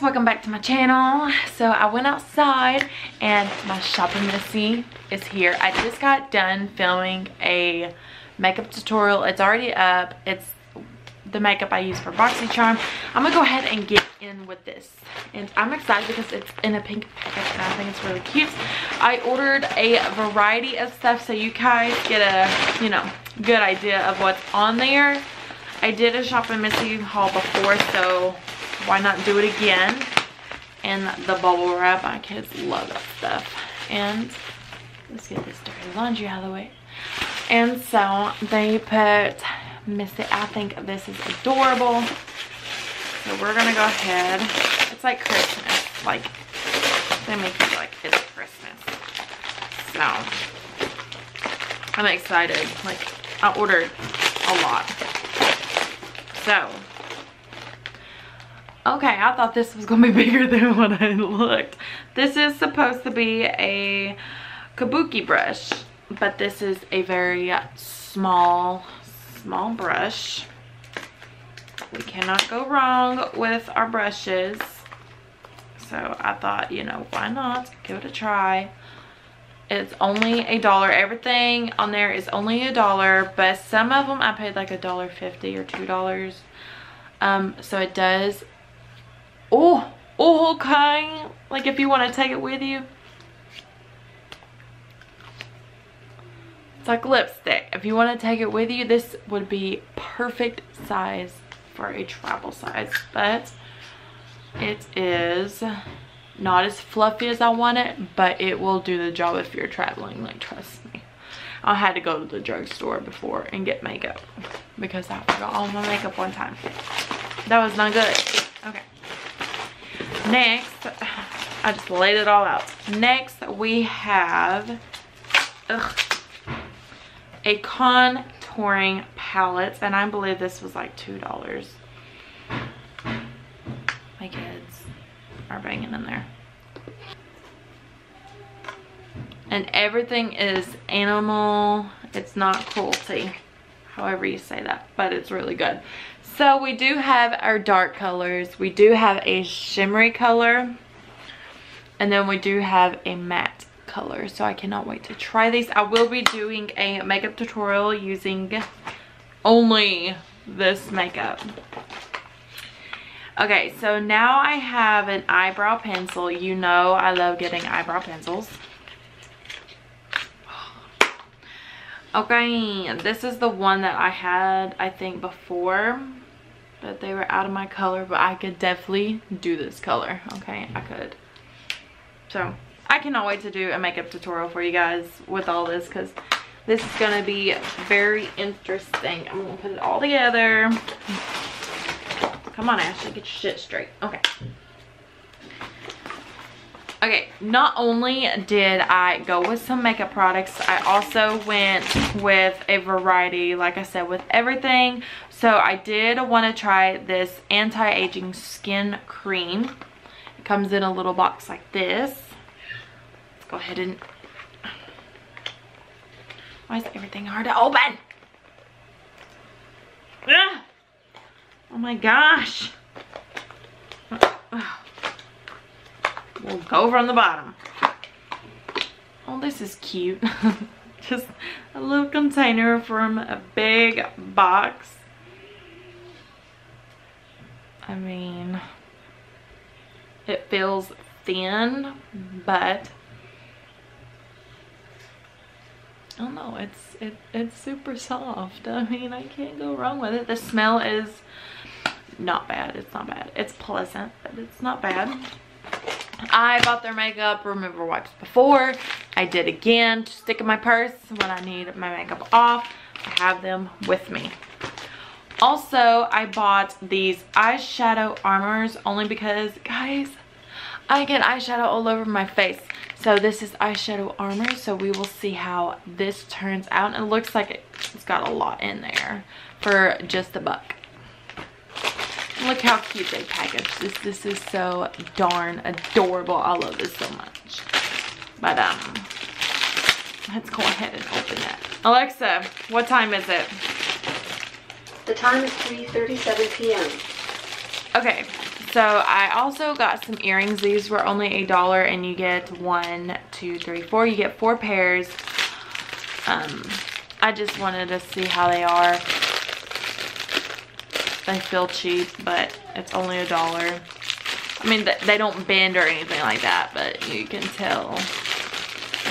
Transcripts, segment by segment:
welcome back to my channel. So I went outside and my shopping missy is here. I just got done filming a makeup tutorial. It's already up. It's the makeup I use for BoxyCharm. I'm gonna go ahead and get in with this, and I'm excited because it's in a pink package and I think it's really cute. I ordered a variety of stuff so you guys get a, you know, good idea of what's on there. I did a shopping missy haul before, so why not do it again? And the bubble wrap, my kids love that stuff. And let's get this dirty laundry out of the way. And so they put Missy, I think this is adorable. So we're gonna go ahead. It's like Christmas, like they make it like it's Christmas. So I'm excited. Like I ordered a lot. So okay, I thought this was gonna be bigger than what I looked. This is supposed to be a kabuki brush, but this is a very small brush. We cannot go wrong with our brushes. So I thought, you know, why not give it a try. It's only $1. Everything on there is only $1, but some of them I paid like $1.50 or $2. So it does. Oh, okay. Like if you want to take it with you. It's like lipstick. If you want to take it with you, this would be perfect size for a travel size. But it is not as fluffy as I want it, but it will do the job if you're traveling. Like, trust me. I had to go to the drugstore before and get makeup because I forgot all my makeup one time. That was not good. Okay. Next, I just laid it all out. Next, we have a contouring palette, and I believe this was like $2. My kids are banging in there. And everything is animal. It's not cruelty, however you say that, but it's really good. So we do have our dark colors. We do have a shimmery color. And then we do have a matte color. So I cannot wait to try these. I will be doing a makeup tutorial using only this makeup. Okay, so now I have an eyebrow pencil. You know I love getting eyebrow pencils. Okay, this is the one that I had, I think, before. But they were out of my color, but I could definitely do this color. Okay, I could. So I cannot wait to do a makeup tutorial for you guys with all this, because this is going to be very interesting. I'm going to put it all together. Come on, Ashley, get your shit straight. Okay. Okay, not only did I go with some makeup products, I also went with a variety, like I said, with everything. So I did want to try this anti-aging skin cream. It comes in a little box like this. Let's go ahead and... Why is everything hard to open? Ugh. Oh my gosh. We'll go from the bottom. Oh, this is cute. Just a little container from a big box. I mean, it feels thin, but I don't know, it's super soft. I mean, I can't go wrong with it. The smell is not bad. It's not bad. It's pleasant, but it's not bad. I bought their makeup remover wipes before. I did again to stick in my purse when I need my makeup off. I have them with me. Also, I bought these eyeshadow armors only because, guys, I get eyeshadow all over my face. So this is eyeshadow armor. So we will see how this turns out. And it looks like it's got a lot in there for just $1. Look how cute they packaged this. This is so darn adorable. I love this so much. But let's go ahead and open it. Alexa, what time is it? The time is 3:37 p.m. Okay, So I also got some earrings. These were only $1 and you get 1, 2, 3, 4. You get 4 pairs. I just wanted to see how they are. They feel cheap, but it's only $1. I mean, they don't bend or anything like that, but you can tell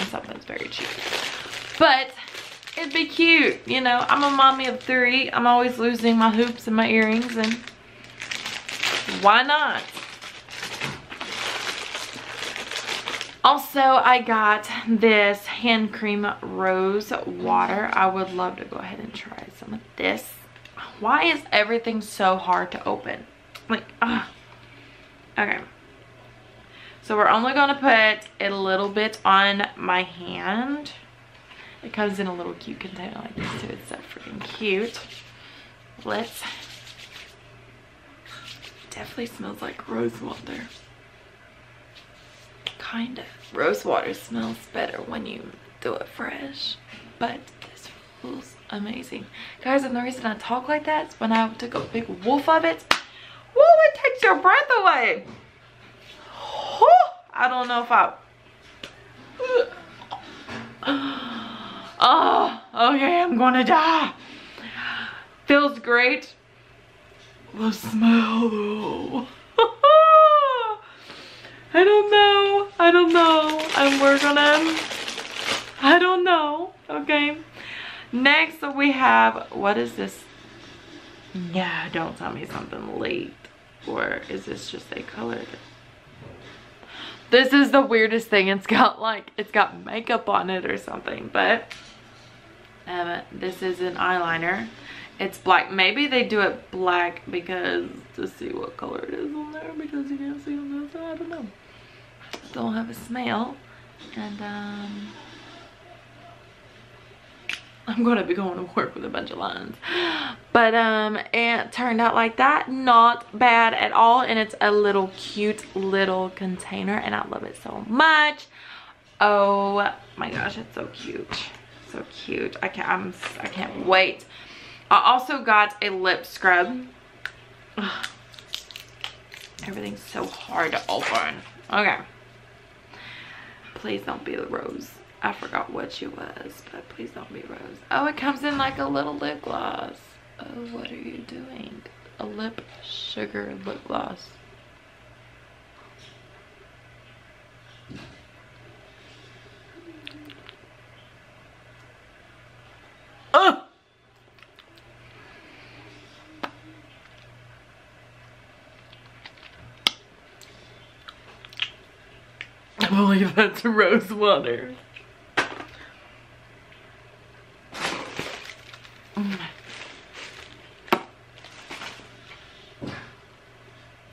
something's very cheap. But it'd be cute, you know. I'm a mommy of 3. I'm always losing my hoops and my earrings, and why not? Also, I got this hand cream rose water. I would love to go ahead and try some of this. Why is everything so hard to open? Like, okay. So we're only going to put a little bit on my hand. It comes in a little cute container like this too. It's so freaking cute. Let's... Definitely smells like rose water. Kind of. Rose water smells better when you do it fresh. But this feels amazing. Guys, and the reason I talk like that is when I took a big whiff of it. Woo, it takes your breath away. Woo, I don't know if I... Oh, okay, I'm gonna die. Feels great. The smell though. I don't know. And we're gonna, I don't know. Okay. Next we have, what is this? Yeah, don't tell me something late. Or is this just a color? This is the weirdest thing. It's got makeup on it or something, but this is an eyeliner. It's black. Maybe they do it black because to see what color it is on there, because you can't see on this. I don't know. Don't have a smell. And I'm gonna be going to work with a bunch of lines. But it turned out like that. Not bad at all. And it's a little cute little container and I love it so much. Oh my gosh, it's so cute. So cute. I can't wait. I also got a lip scrub. Ugh. Everything's so hard to open. Okay. Please don't be the rose. I forgot what she was, but please don't be rose. Oh, it comes in like a little lip gloss. Oh, what are you doing? A lip sugar lip gloss. Oh! I believe that's rose water.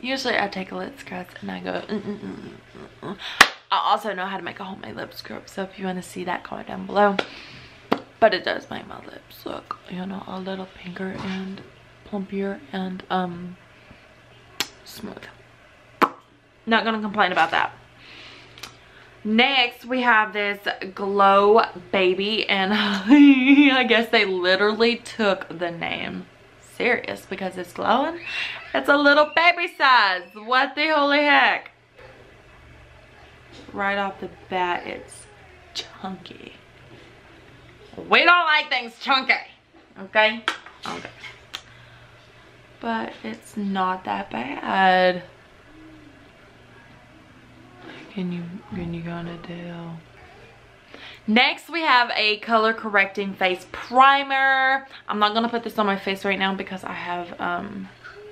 Usually I take a lip scrub and I go I also know how to make a homemade lip scrub, so if you want to see that, comment down below. But it does make my lips look, you know, a little pinker and plumpier and smooth. Not gonna complain about that. Next we have this Glow Baby, and I guess they literally took the name serious because it's glowing. It's a little baby size. What the holy heck? Right off the bat, it's chunky. We don't like things chunky, okay? Okay. But it's not that bad. Can you kind of tell? Next we have a color correcting face primer. I'm not gonna put this on my face right now because I have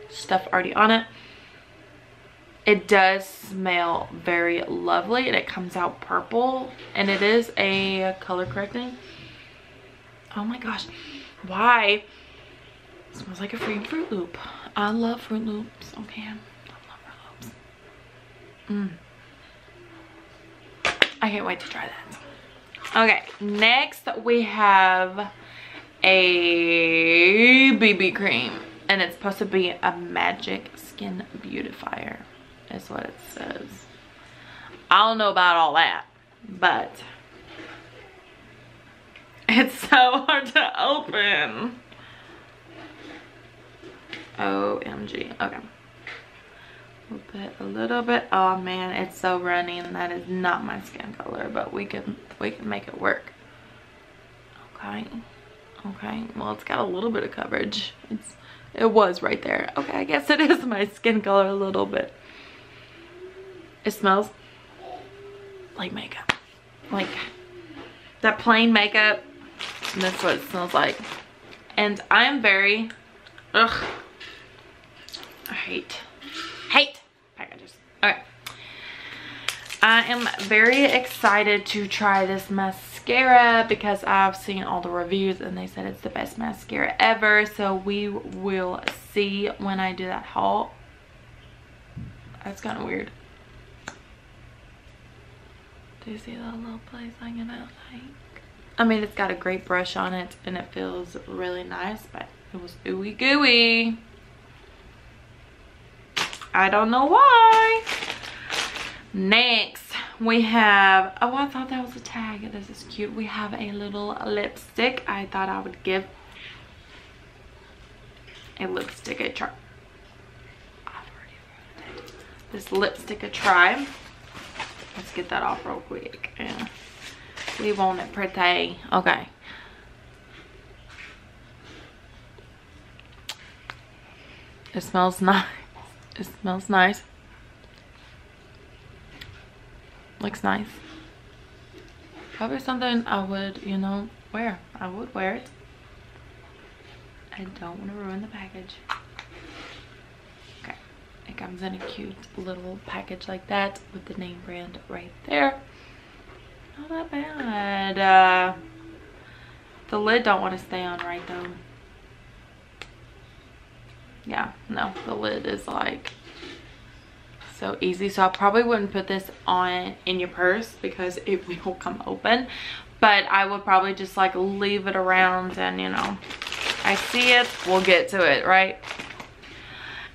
stuff already on it. It does smell very lovely and it comes out purple, and it is a color correcting. Oh my gosh, why? It smells like a freaking Fruit Loop. I love Fruit Loops, okay? I love Fruit Loops. I can't wait to try that. Okay, next we have a BB cream, and it's supposed to be a magic skin beautifier, is what it says. I don't know about all that, but it's so hard to open. OMG. Okay. A little bit. Oh man, it's so runny, and that is not my skin color, but we can make it work. Okay. Okay. Well, it's got a little bit of coverage. It was right there. Okay, I guess it is my skin color a little bit. It smells like makeup. Like that plain makeup. And that's what it smells like. And I am very, ugh. I hate packages. Okay. I am very excited to try this mascara because I've seen all the reviews and they said it's the best mascara ever. So we will see when I do that haul. That's kind of weird. Do you see that little place hanging out? I mean, it's got a great brush on it and it feels really nice, but it was ooey gooey. I don't know why. Next, we have, oh, I thought that was a tag. This is cute. We have a little lipstick. I thought I would give a lipstick a try. This lipstick a try. Let's get that off real quick. Yeah. We want it pretty. Okay. It smells nice. It smells nice. Looks nice. Probably something I would, you know, wear. I would wear it. I don't want to ruin the package. Okay. It comes in a cute little package like that with the name brand right there. Not that bad. The lid don't want to stay on right though. Yeah, no, the lid is like so easy. So I probably wouldn't put this on in your purse because it will come open. But I would probably just like leave it around and, you know, I see it, we'll get to it, right?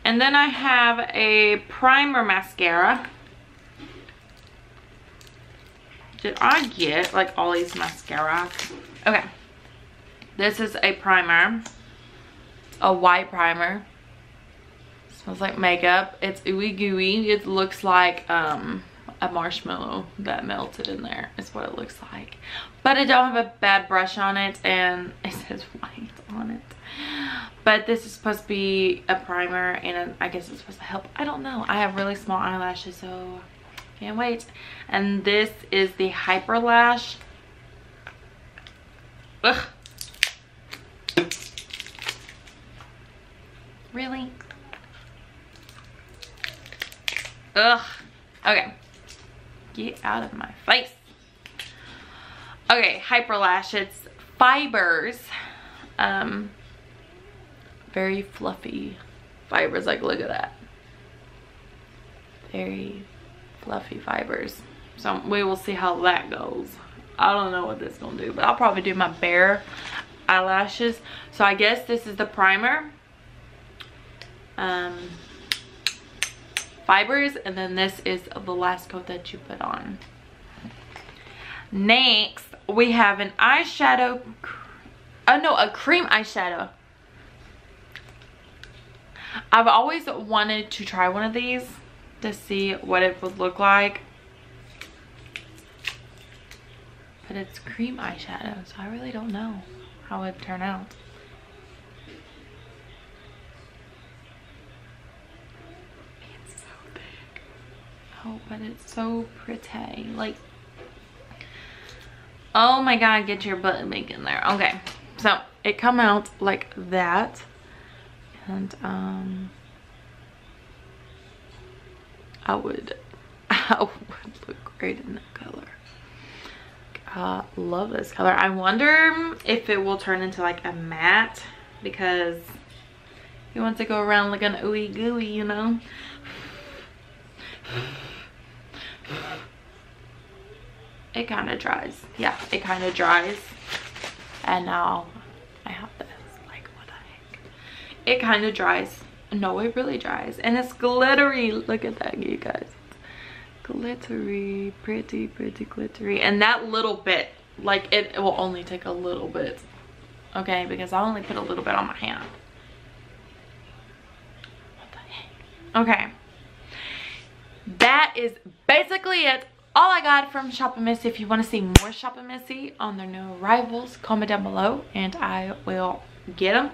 And then I have a primer mascara. Did I get like all these mascaras? Okay. This is a primer. A white primer. Smells like makeup. It's ooey gooey. It looks like a marshmallow that melted in there is what it looks like. But it don't have a bad brush on it and it says white on it. But this is supposed to be a primer and I guess it's supposed to help. I don't know. I have really small eyelashes, so can't wait. And this is the Hyper Lash. Ugh. Really? Ugh. Okay. Get out of my face. Okay, Hyper Lash. It's fibers. Very fluffy fibers. Like, look at that. Very fluffy fibers. So we will see how that goes. I don't know what this is gonna do, but I'll probably do my bare eyelashes. So I guess this is the primer. Fibers, and then this is the last coat that you put on. Next, we have an eyeshadow. Oh no, a cream eyeshadow. I've always wanted to try one of these to see what it would look like. But it's cream eyeshadow, so I really don't know how it would turn out. It's so big. Oh, but it's so pretty. Like, oh my god, get your butt back in there. Okay, so it come out like that. And I would look great in that color. I love this color. I wonder if it will turn into like a matte because you want to go around looking ooey gooey, you know. It kind of dries. Yeah, it kind of dries. And now I have this. Like, what the heck? It kind of dries. No, it really dries. And it's glittery. Look at that, you guys. Glittery. Pretty, pretty glittery. And that little bit, like, it will only take a little bit. Okay, because I only put a little bit on my hand. What the heck? Okay. is basically it. All I got from Shop Missy. If you want to see more Shop Missy on their new arrivals, comment down below and I will get them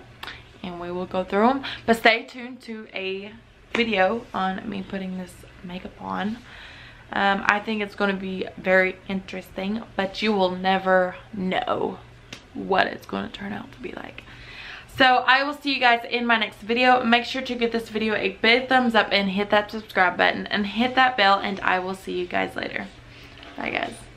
and we will go through them. But stay tuned to a video on me putting this makeup on. I think it's going to be very interesting, but you will never know what it's going to turn out to be like. So I will see you guys in my next video. Make sure to give this video a big thumbs up and hit that subscribe button and hit that bell, and I will see you guys later. Bye guys.